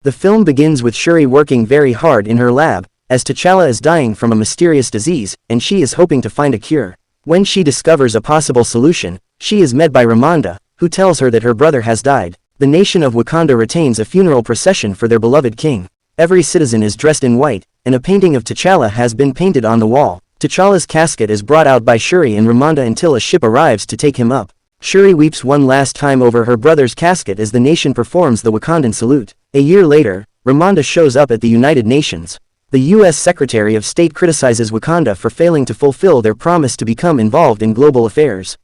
The film begins with Shuri working very hard in her lab, as T'Challa is dying from a mysterious disease, and she is hoping to find a cure. When she discovers a possible solution, she is met by Ramonda, who tells her that her brother has died. The nation of Wakanda retains a funeral procession for their beloved king. Every citizen is dressed in white, and a painting of T'Challa has been painted on the wall. T'Challa's casket is brought out by Shuri and Ramonda until a ship arrives to take him up. Shuri weeps one last time over her brother's casket as the nation performs the Wakandan salute. A year later, Ramonda shows up at the United Nations. The U.S. Secretary of State criticizes Wakanda for failing to fulfill their promise to become involved in global affairs.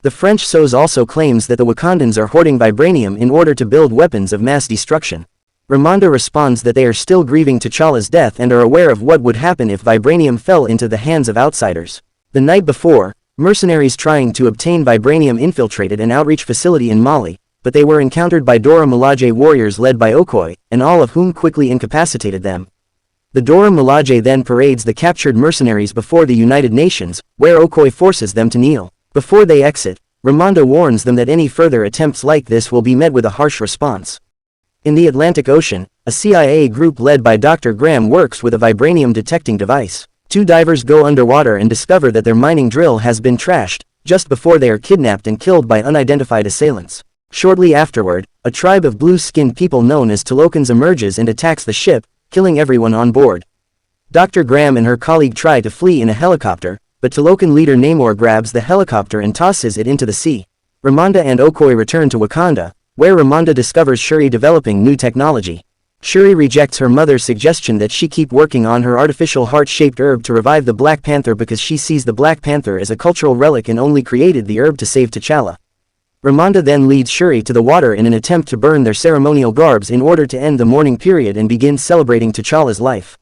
The French SOS also claims that the Wakandans are hoarding vibranium in order to build weapons of mass destruction. Ramonda responds that they are still grieving T'Challa's death and are aware of what would happen if vibranium fell into the hands of outsiders. The night before, mercenaries trying to obtain vibranium infiltrated an outreach facility in Mali, but they were encountered by Dora Milaje warriors led by Okoye, and all of whom quickly incapacitated them. The Dora Milaje then parades the captured mercenaries before the United Nations, where Okoye forces them to kneel. Before they exit, Ramonda warns them that any further attempts like this will be met with a harsh response. In the Atlantic Ocean, a CIA group led by Dr. Graham works with a vibranium detecting device. Two divers go underwater and discover that their mining drill has been trashed, just before they are kidnapped and killed by unidentified assailants. Shortly afterward, a tribe of blue-skinned people known as Tulokans emerges and attacks the ship, killing everyone on board. Dr. Graham and her colleague try to flee in a helicopter, but Tulokan leader Namor grabs the helicopter and tosses it into the sea. Ramonda and Okoye return to Wakanda, where Ramonda discovers Shuri developing new technology. Shuri rejects her mother's suggestion that she keep working on her artificial heart-shaped herb to revive the Black Panther because she sees the Black Panther as a cultural relic and only created the herb to save T'Challa. Ramonda then leads Shuri to the water in an attempt to burn their ceremonial garbs in order to end the mourning period and begin celebrating T'Challa's life.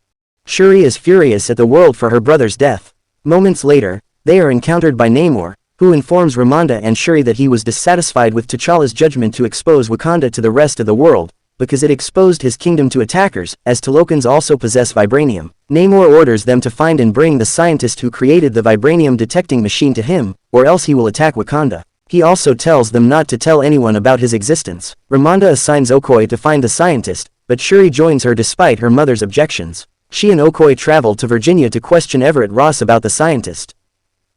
Shuri is furious at the world for her brother's death. Moments later, they are encountered by Namor, who informs Ramonda and Shuri that he was dissatisfied with T'Challa's judgment to expose Wakanda to the rest of the world, because it exposed his kingdom to attackers, as Tulokans also possess vibranium. Namor orders them to find and bring the scientist who created the vibranium detecting machine to him, or else he will attack Wakanda. He also tells them not to tell anyone about his existence. Ramonda assigns Okoye to find the scientist, but Shuri joins her despite her mother's objections. She and Okoye travel to Virginia to question Everett Ross about the scientist.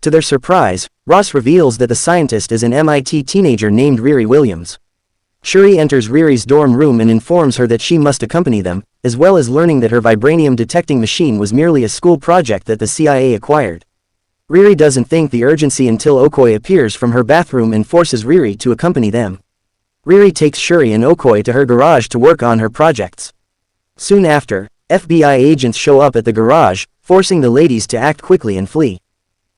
To their surprise, Ross reveals that the scientist is an MIT teenager named Riri Williams. Shuri enters Riri's dorm room and informs her that she must accompany them, as well as learning that her vibranium detecting machine was merely a school project that the CIA acquired. Riri doesn't think the urgency until Okoye appears from her bathroom and forces Riri to accompany them. Riri takes Shuri and Okoye to her garage to work on her projects. Soon after, FBI agents show up at the garage, forcing the ladies to act quickly and flee.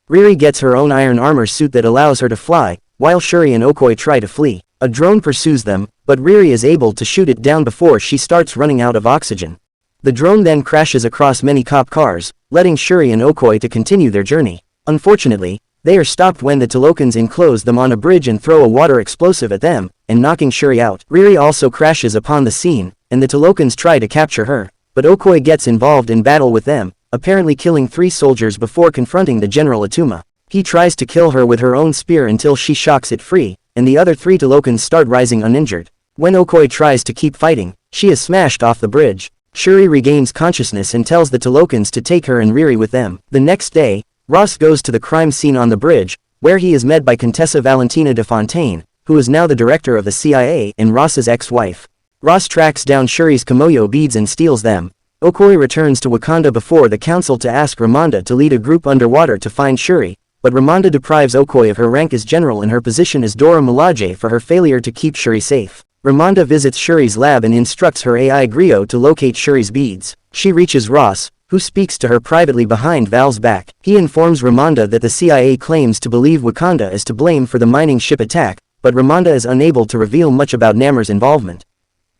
Riri gets her own iron armor suit that allows her to fly, while Shuri and Okoye try to flee. A drone pursues them, but Riri is able to shoot it down before she starts running out of oxygen. The drone then crashes across many cop cars, letting Shuri and Okoye to continue their journey. Unfortunately, they are stopped when the Tulokans enclose them on a bridge and throw a water explosive at them, and knocking Shuri out. Riri also crashes upon the scene, and the Tulokans try to capture her, but Okoye gets involved in battle with them, apparently killing 3 soldiers before confronting the General Atuma. He tries to kill her with her own spear until she shocks it free, and the other 3 Tulokans start rising uninjured. When Okoye tries to keep fighting, she is smashed off the bridge. Shuri regains consciousness and tells the Tulokans to take her and Riri with them. The next day, Ross goes to the crime scene on the bridge, where he is met by Contessa Valentina de Fontaine, who is now the director of the CIA and Ross's ex-wife. Ross tracks down Shuri's Kimoyo beads and steals them. Okoye returns to Wakanda before the council to ask Ramonda to lead a group underwater to find Shuri, but Ramonda deprives Okoye of her rank as general and her position as Dora Milaje for her failure to keep Shuri safe. Ramonda visits Shuri's lab and instructs her AI griot to locate Shuri's beads. She reaches Ross, who speaks to her privately behind Val's back. He informs Ramonda that the CIA claims to believe Wakanda is to blame for the mining ship attack, but Ramonda is unable to reveal much about Namor's involvement.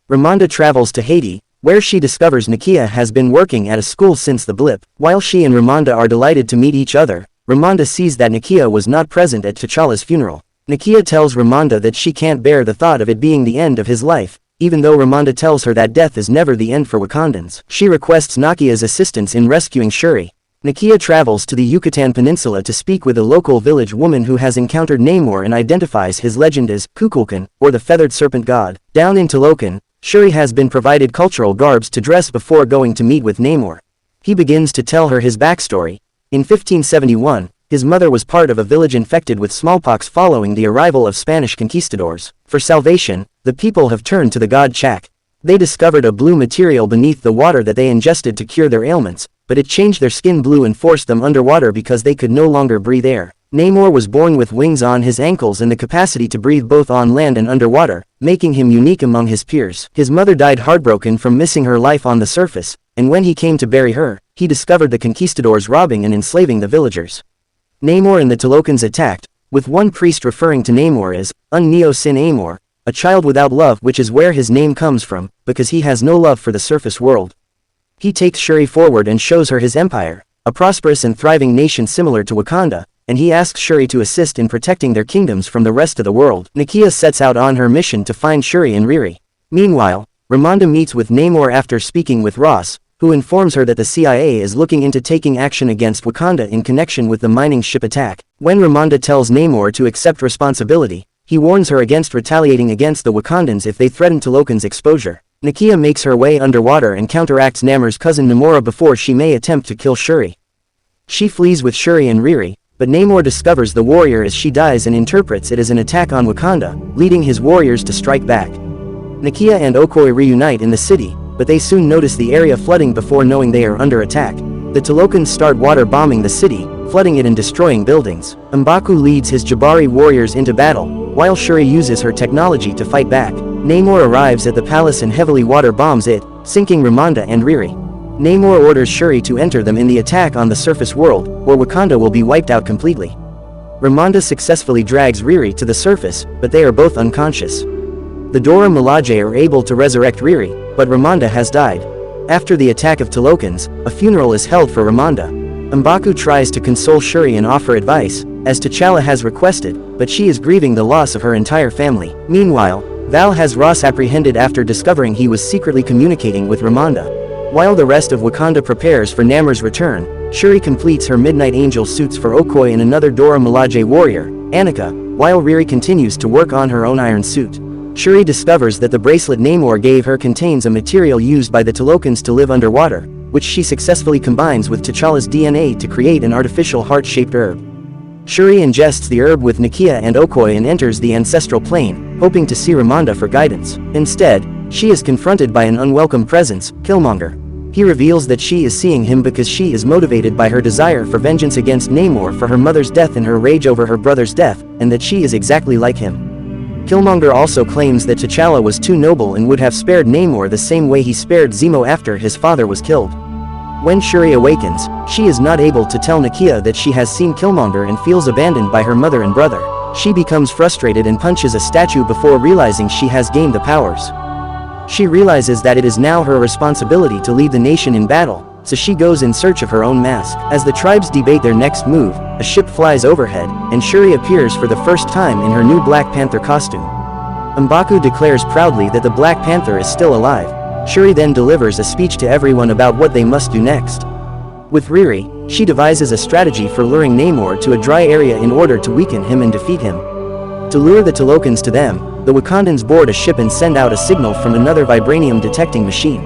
Ramonda travels to Haiti, where she discovers Nakia has been working at a school since the blip. While she and Ramonda are delighted to meet each other, Ramonda sees that Nakia was not present at T'Challa's funeral. Nakia tells Ramonda that she can't bear the thought of it being the end of his life, even though Ramonda tells her that death is never the end for Wakandans. She requests Nakia's assistance in rescuing Shuri. Nakia travels to the Yucatan Peninsula to speak with a local village woman who has encountered Namor and identifies his legend as Kukulkan, or the feathered serpent god. Down in Talokan, Shuri has been provided cultural garbs to dress before going to meet with Namor. He begins to tell her his backstory. In 1571, his mother was part of a village infected with smallpox following the arrival of Spanish conquistadors. For salvation, the people have turned to the god Chak. They discovered a blue material beneath the water that they ingested to cure their ailments, but it changed their skin blue and forced them underwater because they could no longer breathe air. Namor was born with wings on his ankles and the capacity to breathe both on land and underwater, making him unique among his peers. His mother died heartbroken from missing her life on the surface, and when he came to bury her, he discovered the conquistadors robbing and enslaving the villagers. Namor and the Tolokans attacked, with one priest referring to Namor as Neo Sin Amor, a child without love, which is where his name comes from, because he has no love for the surface world. He takes Shuri forward and shows her his empire, a prosperous and thriving nation similar to Wakanda, and he asks Shuri to assist in protecting their kingdoms from the rest of the world. Nakia sets out on her mission to find Shuri and Riri. Meanwhile, Ramonda meets with Namor after speaking with Ross, who informs her that the CIA is looking into taking action against Wakanda in connection with the mining ship attack. When Ramonda tells Namor to accept responsibility, he warns her against retaliating against the Wakandans if they threaten Talokan's exposure. Nakia makes her way underwater and counteracts Namor's cousin Namora before she may attempt to kill Shuri. She flees with Shuri and Riri, but Namor discovers the warrior as she dies and interprets it as an attack on Wakanda, leading his warriors to strike back. Nakia and Okoye reunite in the city, but they soon notice the area flooding before knowing they are under attack. The Talokans start water bombing the city, flooding it and destroying buildings. M'Baku leads his Jabari warriors into battle, while Shuri uses her technology to fight back. Namor arrives at the palace and heavily water bombs it, sinking Ramonda and Riri. Namor orders Shuri to enter them in the attack on the surface world, or Wakanda will be wiped out completely. Ramonda successfully drags Riri to the surface, but they are both unconscious. The Dora Milaje are able to resurrect Riri, but Ramonda has died. After the attack of Talokans, a funeral is held for Ramonda. M'Baku tries to console Shuri and offer advice, as T'Challa has requested, but she is grieving the loss of her entire family. Meanwhile, Val has Ross apprehended after discovering he was secretly communicating with Ramonda. While the rest of Wakanda prepares for Namor's return, Shuri completes her Midnight Angel suits for Okoye and another Dora Milaje warrior, Annika, while Riri continues to work on her own iron suit. Shuri discovers that the bracelet Namor gave her contains a material used by the Talokans to live underwater, which she successfully combines with T'Challa's DNA to create an artificial heart-shaped herb. Shuri ingests the herb with Nakia and Okoye and enters the ancestral plane, hoping to see Ramonda for guidance. Instead, she is confronted by an unwelcome presence, Killmonger. He reveals that she is seeing him because she is motivated by her desire for vengeance against Namor for her mother's death and her rage over her brother's death, and that she is exactly like him. Killmonger also claims that T'Challa was too noble and would have spared Namor the same way he spared Zemo after his father was killed. When Shuri awakens, she is not able to tell Nakia that she has seen Killmonger and feels abandoned by her mother and brother. She becomes frustrated and punches a statue before realizing she has gained the powers. She realizes that it is now her responsibility to lead the nation in battle, so she goes in search of her own mask. As the tribes debate their next move, a ship flies overhead, and Shuri appears for the first time in her new Black Panther costume. M'Baku declares proudly that the Black Panther is still alive. Shuri then delivers a speech to everyone about what they must do next. With Riri, she devises a strategy for luring Namor to a dry area in order to weaken him and defeat him. To lure the Talokans to them, the Wakandans board a ship and send out a signal from another vibranium detecting machine.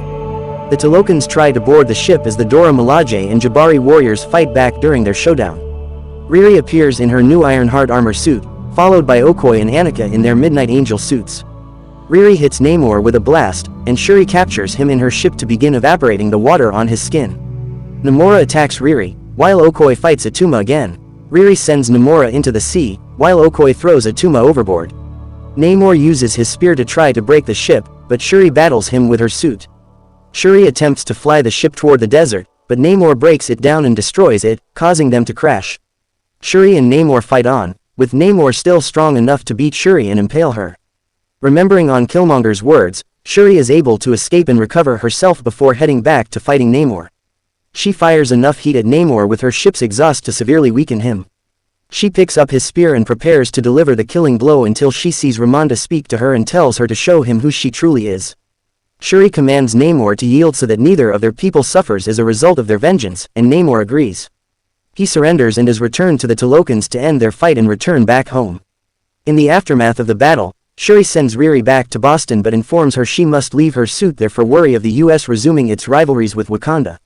The Talokans try to board the ship as the Dora Milaje and Jabari warriors fight back during their showdown. Riri appears in her new Ironheart armor suit, followed by Okoye and Annika in their Midnight Angel suits. Riri hits Namor with a blast, and Shuri captures him in her ship to begin evaporating the water on his skin. Namora attacks Riri, while Okoye fights Atuma again. Riri sends Namora into the sea, while Okoye throws Atuma overboard. Namor uses his spear to try to break the ship, but Shuri battles him with her suit. Shuri attempts to fly the ship toward the desert, but Namor breaks it down and destroys it, causing them to crash. Shuri and Namor fight on, with Namor still strong enough to beat Shuri and impale her. Remembering on Killmonger's words, Shuri is able to escape and recover herself before heading back to fighting Namor. She fires enough heat at Namor with her ship's exhaust to severely weaken him. She picks up his spear and prepares to deliver the killing blow until she sees Ramonda speak to her and tells her to show him who she truly is. Shuri commands Namor to yield so that neither of their people suffers as a result of their vengeance, and Namor agrees. He surrenders and is returned to the Talokans to end their fight and return back home. In the aftermath of the battle, Shuri sends Riri back to Boston but informs her she must leave her suit there for worry of the US resuming its rivalries with Wakanda.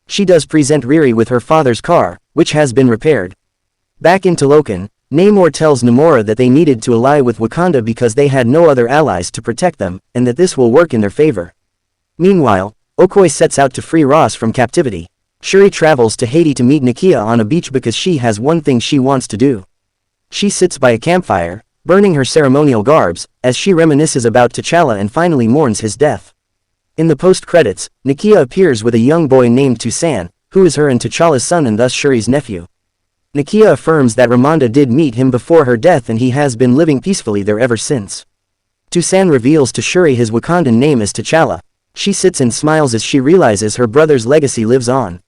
She does present Riri with her father's car, which has been repaired. Back in Talokan, Namor tells Namora that they needed to ally with Wakanda because they had no other allies to protect them, and that this will work in their favor. Meanwhile, Okoye sets out to free Ross from captivity. Shuri travels to Haiti to meet Nakia on a beach because she has one thing she wants to do. She sits by a campfire, burning her ceremonial garbs, as she reminisces about T'Challa and finally mourns his death. In the post-credits, Nakia appears with a young boy named Toussaint, who is her and T'Challa's son and thus Shuri's nephew. Nakia affirms that Ramonda did meet him before her death and he has been living peacefully there ever since. Toussaint reveals to Shuri his Wakandan name is T'Challa. She sits and smiles as she realizes her brother's legacy lives on.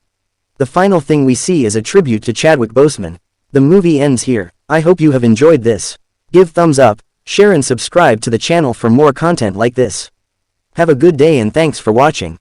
The final thing we see is a tribute to Chadwick Boseman. The movie ends here. I hope you have enjoyed this. Give thumbs up, share and subscribe to the channel for more content like this. Have a good day and thanks for watching.